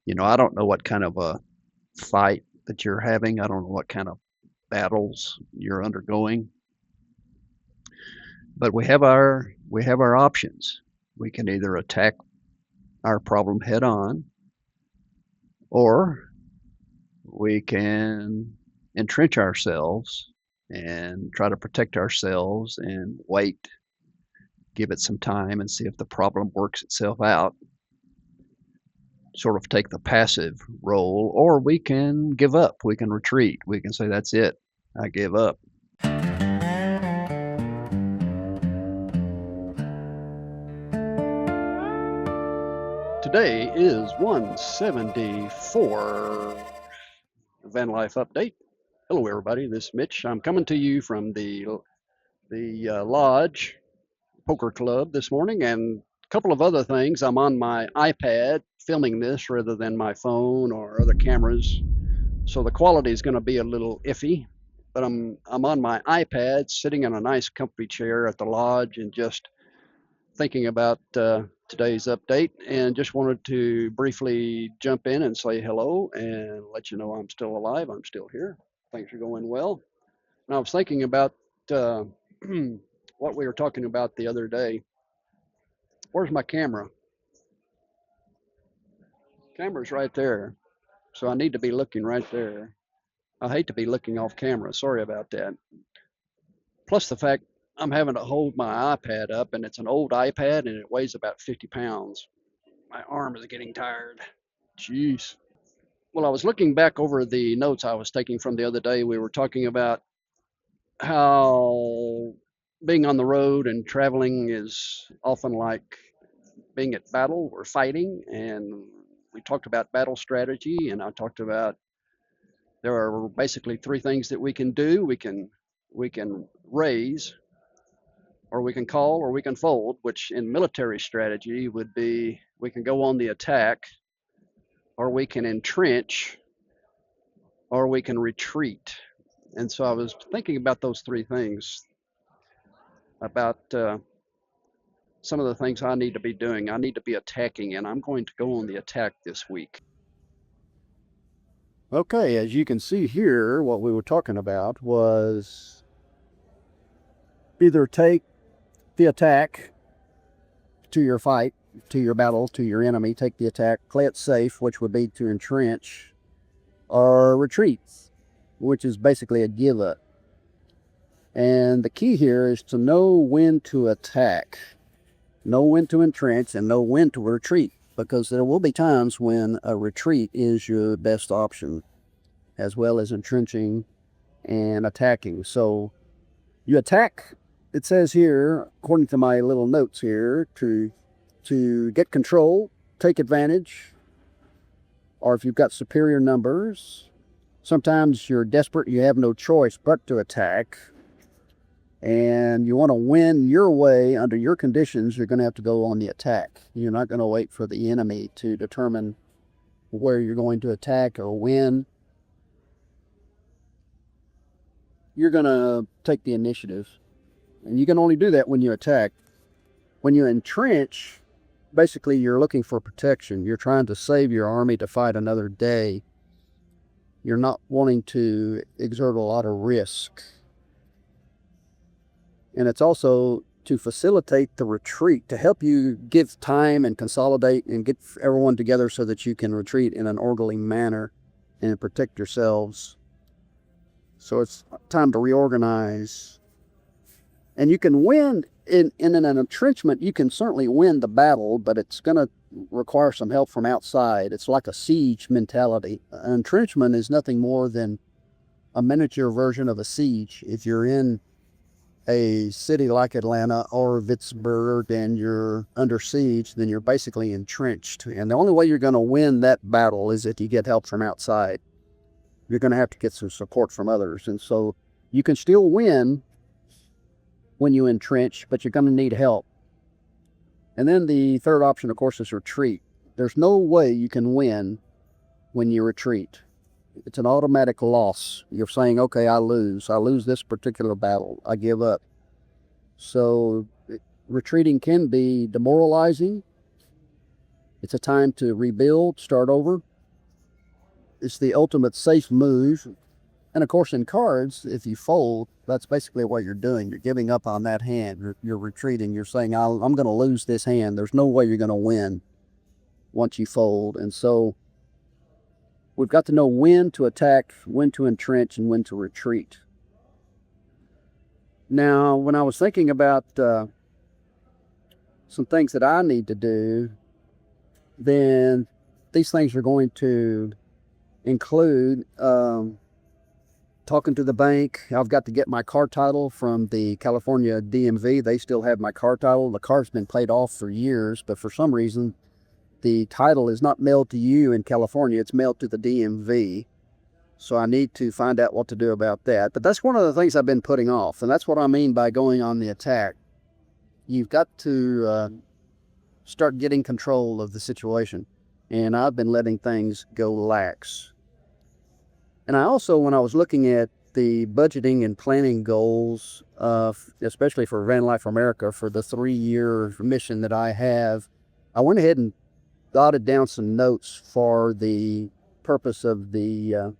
I don't know what kind of a fight that you're having. I don't know what kind of battles you're undergoing, but we have our options. We can either attack our problem head on, or we can entrench ourselves and try to protect ourselves and wait, give it some time and see if the problem works itself out, sort of take the passive role, or we can give up. We can retreat. We can say, that's it. I give up. Today is 174 Van Life Update. Hello, everybody. This is Mitch. I'm coming to you from the Lodge Poker Club this morning, and a couple of other things. I'm on my iPad filming this rather than my phone or other cameras, so the quality is going to be a little iffy. But I'm on my iPad, sitting in a nice, comfy chair at the lodge, and just thinking about today's update, and just wanted to briefly jump in and say hello and let you know I'm still alive. I'm still here. Things are going well. And I was thinking about uh, what we were talking about the other day. Where's my camera? Camera's right there. So I need to be looking right there. I hate to be looking off camera. Sorry about that. Plus the fact I'm having to hold my iPad up, and it's an old iPad and it weighs about 50 pounds. My arm is getting tired. Jeez. Well, I was looking back over the notes I was taking from the other day. We were talking about how being on the road and traveling is often like being at battle or fighting. And we talked about battle strategy, and I talked about there are basically three things that we can do. We can raise, or we can call, or we can fold, which in military strategy would be we can go on the attack, or we can entrench, or we can retreat. And so I was thinking about those three things, about some of the things I need to be doing. I need to be attacking, and I'm going to go on the attack this week. Okay, as you can see here, what we were talking about was either take the attack to your fight, to your battle, to your enemy, take the attack, play it safe, which would be to entrench, or retreat, which is basically a give up. And the key here is to know when to attack, know when to entrench, and know when to retreat, because there will be times when a retreat is your best option, as well as entrenching and attacking. So you attack, it says here, according to my little notes here, to get control, take advantage, or if you've got superior numbers, sometimes you're desperate, you have no choice but to attack, and you want to win your way under your conditions, you're going to have to go on the attack. You're not going to wait for the enemy to determine where you're going to attack or when. You're going to take the initiative. And you can only do that when you attack. When you entrench, basically you're looking for protection. You're trying to save your army to fight another day. You're not wanting to exert a lot of risk. And it's also to facilitate the retreat, to help you give time and consolidate and get everyone together so that you can retreat in an orderly manner and protect yourselves. So it's time to reorganize. And you can win in an entrenchment. You can certainly win the battle, but it's going to require some help from outside. It's like a siege mentality. An entrenchment is nothing more than a miniature version of a siege. If you're in a city like Atlanta or Vicksburg and you're under siege, then you're basically entrenched. And the only way you're going to win that battle is if you get help from outside. You're going to have to get some support from others. And so you can still win when you entrench, but you're going to need help. And then the third option, of course, is retreat. There's no way you can win when you retreat. It's an automatic loss. You're saying, okay, I lose this particular battle, I give up. So retreating can be demoralizing. It's a time to rebuild, start over. it's the ultimate safe move. And of course, in cards, if you fold, that's basically what you're doing. You're giving up on that hand. You're retreating. You're saying, I'm going to lose this hand. There's no way you're going to win once you fold. And so we've got to know when to attack, when to entrench, and when to retreat. Now, when I was thinking about some things that I need to do, then these things are going to include talking to the bank. I've got to get my car title from the California DMV. They still have my car title. The car's been paid off for years, but for some reason, the title is not mailed to you in California. It's mailed to the DMV. So I need to find out what to do about that. But that's one of the things I've been putting off, and that's what I mean by going on the attack. You've got to start getting control of the situation, and I've been letting things go lax. And I also, when I was looking at the budgeting and planning goals, especially for Van Life America, for the 3-year mission that I have, I went ahead and jotted down some notes for the purpose of the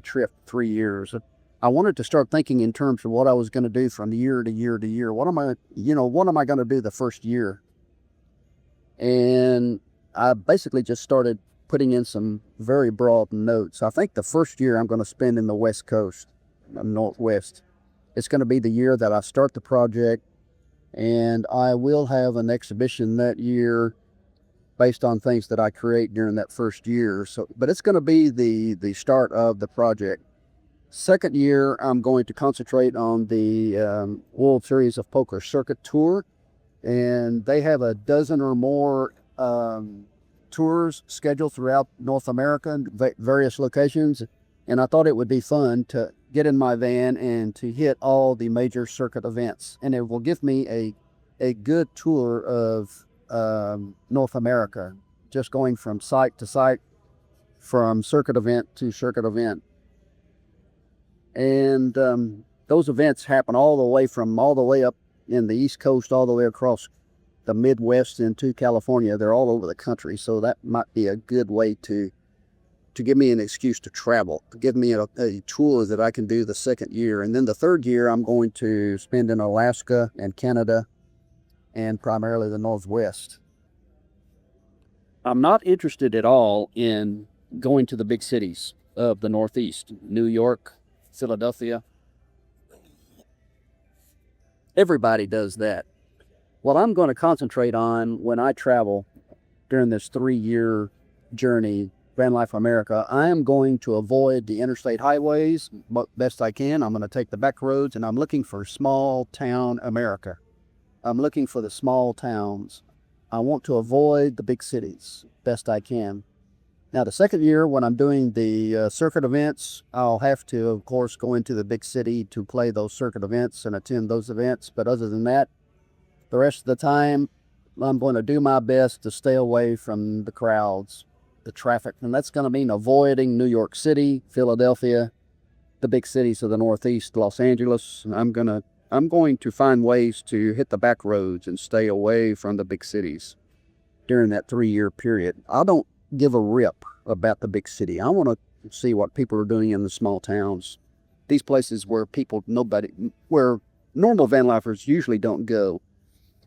trip, 3 years. I wanted to start thinking in terms of what I was going to do from year to year to year. What am I going to do the first year? And I basically just started putting in some very broad notes. I think the first year I'm going to spend in the West Coast, the Northwest. It's going to be the year that I start the project, and I will have an exhibition that year based on things that I create during that first year. But it's going to be the start of the project. Second year, I'm going to concentrate on the World Series of Poker Circuit Tour, and they have a dozen or more tours scheduled throughout North America in various locations, and I thought it would be fun to get in my van and to hit all the major circuit events, and it will give me a good tour of North America, just going from site to site, from circuit event to circuit event. And those events happen all the way up in the East Coast, all the way across the Midwest into California. They're all over the country, so that might be a good way to give me an excuse to travel, to give me a tour that I can do the second year. And then the third year, I'm going to spend in Alaska and Canada and primarily the Northwest. I'm not interested at all in going to the big cities of the Northeast, New York, Philadelphia. Everybody does that. What I'm going to concentrate on when I travel during this 3-year journey, Van Life America, I am going to avoid the interstate highways best I can. I'm going to take the back roads, and I'm looking for small town America. I'm looking for the small towns. I want to avoid the big cities best I can. Now, the second year, when I'm doing the circuit events, I'll have to, of course, go into the big city to play those circuit events and attend those events. But other than that, the rest of the time, I'm going to do my best to stay away from the crowds, the traffic. And that's going to mean avoiding New York City, Philadelphia, the big cities of the Northeast, Los Angeles. I'm going to find ways to hit the back roads and stay away from the big cities during that 3-year period. I don't give a rip about the big city. I want to see what people are doing in the small towns. These places where where normal van lifers usually don't go.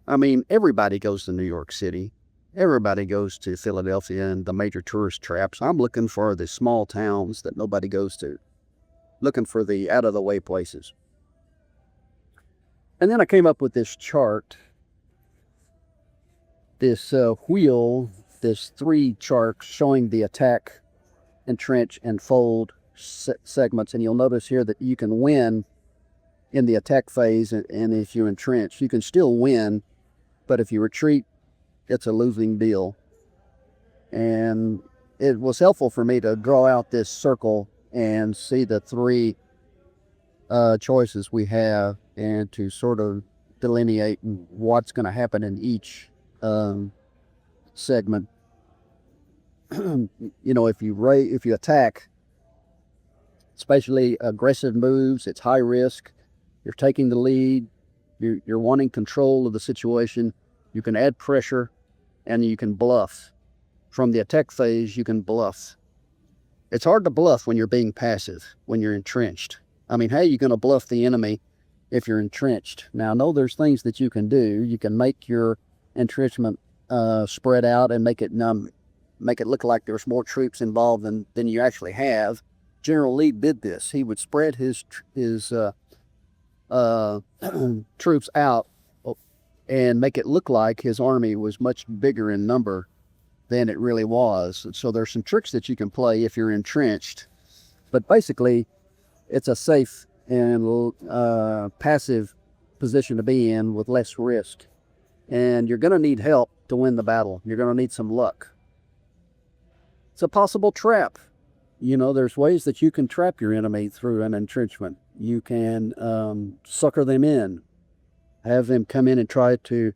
I mean, everybody goes to New York City. Everybody goes to Philadelphia and the major tourist traps. I'm looking for the small towns that nobody goes to. Looking for the out-of-the-way places. And then I came up with this chart, this wheel, this 3 charts showing the attack, entrench, and fold segments. And you'll notice here that you can win in the attack phase, and if you entrench, you can still win, but if you retreat, it's a losing deal. And it was helpful for me to draw out this circle and see the 3 choices we have, and to sort of delineate what's going to happen in each segment. If you attack, especially aggressive moves, it's high risk. You're taking the lead. You're wanting control of the situation. You can add pressure, and you can bluff. From the attack phase, you can bluff. It's hard to bluff when you're being passive, when you're entrenched. I mean, how are you going to bluff the enemy if you're entrenched? Now, I know there's things that you can do. You can make your entrenchment spread out and make it look like there's more troops involved than you actually have. General Lee did this. He would spread his troops out and make it look like his army was much bigger in number than it really was. So there's some tricks that you can play if you're entrenched. But basically, it's a safe and passive position to be in with less risk. And you're going to need help to win the battle. You're going to need some luck. It's a possible trap. You know, there's ways that you can trap your enemy through an entrenchment. You can sucker them in, have them come in and try to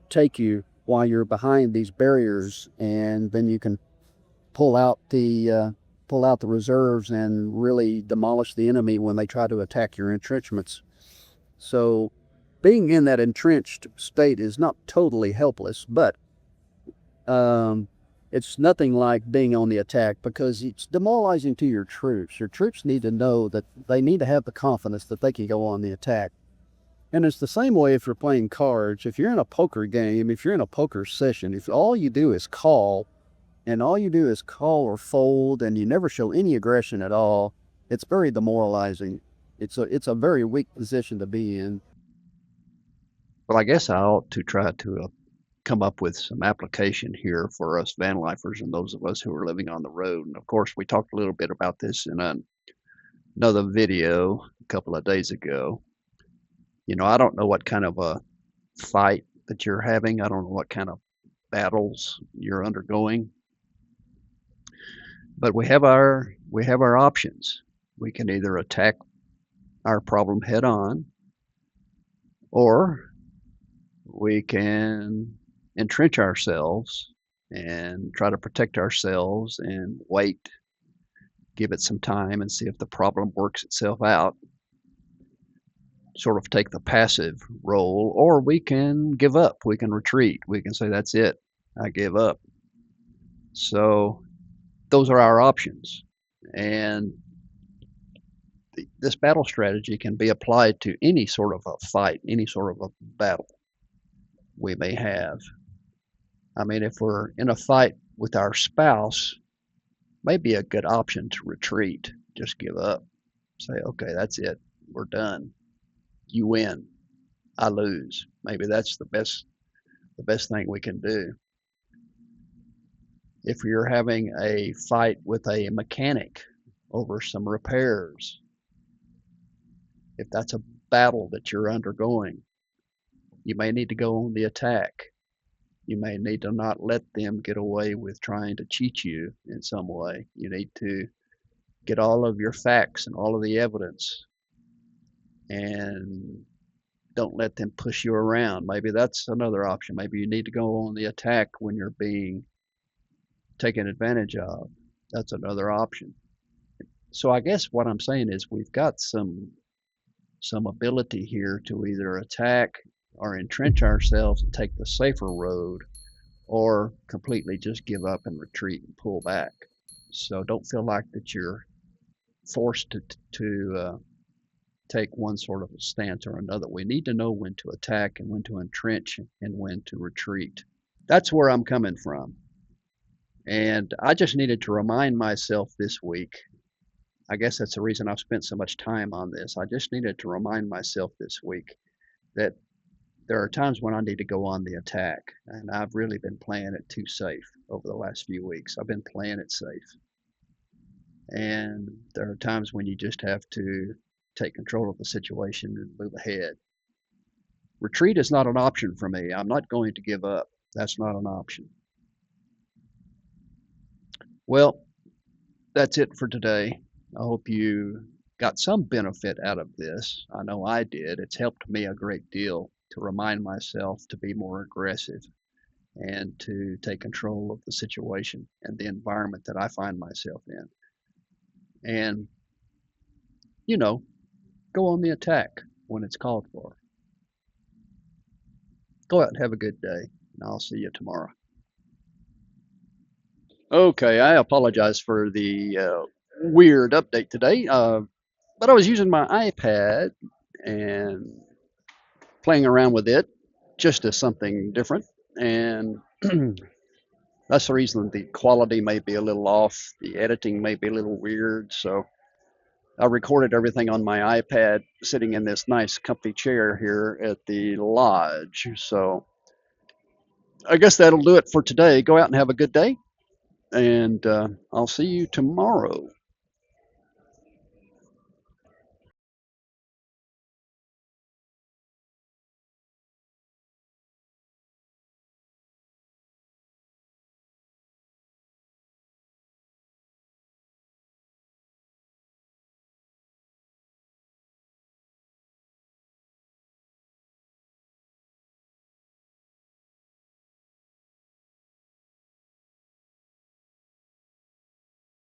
take you while you're behind these barriers, and then you can pull out the reserves and really demolish the enemy when they try to attack your entrenchments. So being in that entrenched state is not totally helpless, but it's nothing like being on the attack, because it's demoralizing to your troops. Your troops need to know that they need to have the confidence that they can go on the attack. And it's the same way if you're playing cards. If you're in a poker game, if you're in a poker session, if all you do is call, and all you do is call or fold, and you never show any aggression at all, it's very demoralizing. It's a very weak position to be in. Well, I guess I ought to try to come up with some application here for us van lifers and those of us who are living on the road. And of course, we talked a little bit about this in another video a couple of days ago. You know, I don't know what kind of a fight that you're having. I don't know what kind of battles you're undergoing. But we have our options. We can either attack our problem head on, or we can entrench ourselves and try to protect ourselves and wait, give it some time and see if the problem works itself out, sort of take the passive role. Or we can give up, we can retreat, we can say, that's it, I give up. So those are our options. And this battle strategy can be applied to any sort of a fight, any sort of a battle we may have. I mean, if we're in a fight with our spouse, maybe a good option to retreat, just give up, say, okay, that's it, we're done, you win, I lose. Maybe that's the best thing we can do. If you're having a fight with a mechanic over some repairs, if that's a battle that you're undergoing, you may need to go on the attack. You may need to not let them get away with trying to cheat you in some way. You need to get all of your facts and all of the evidence, and don't let them push you around. Maybe that's another option. Maybe you need to go on the attack when you're being taken advantage of. That's another option. So I guess what I'm saying is we've got some ability here to either attack or entrench ourselves and take the safer road, or completely just give up and retreat and pull back. So don't feel like that you're forced to take one sort of a stance or another. We need to know when to attack and when to entrench and when to retreat. That's where I'm coming from. And I just needed to remind myself this week. I guess that's the reason I've spent so much time on this. I just needed to remind myself this week that there are times when I need to go on the attack, and I've really been playing it too safe over the last few weeks. I've been playing it safe. And there are times when you just have to take control of the situation and move ahead. Retreat is not an option for me. I'm not going to give up. That's not an option. Well, that's it for today. I hope you got some benefit out of this. I know I did. It's helped me a great deal to remind myself to be more aggressive and to take control of the situation and the environment that I find myself in. And, you know, go on the attack when it's called for. Go out and have a good day, and I'll see you tomorrow. Okay, I apologize for the weird update today, but I was using my iPad and playing around with it just as something different, and that's the reason the quality may be a little off, the editing may be a little weird. So I recorded everything on my iPad sitting in this nice comfy chair here at the lodge. So I guess that'll do it for today. Go out and have a good day, and I'll see you tomorrow.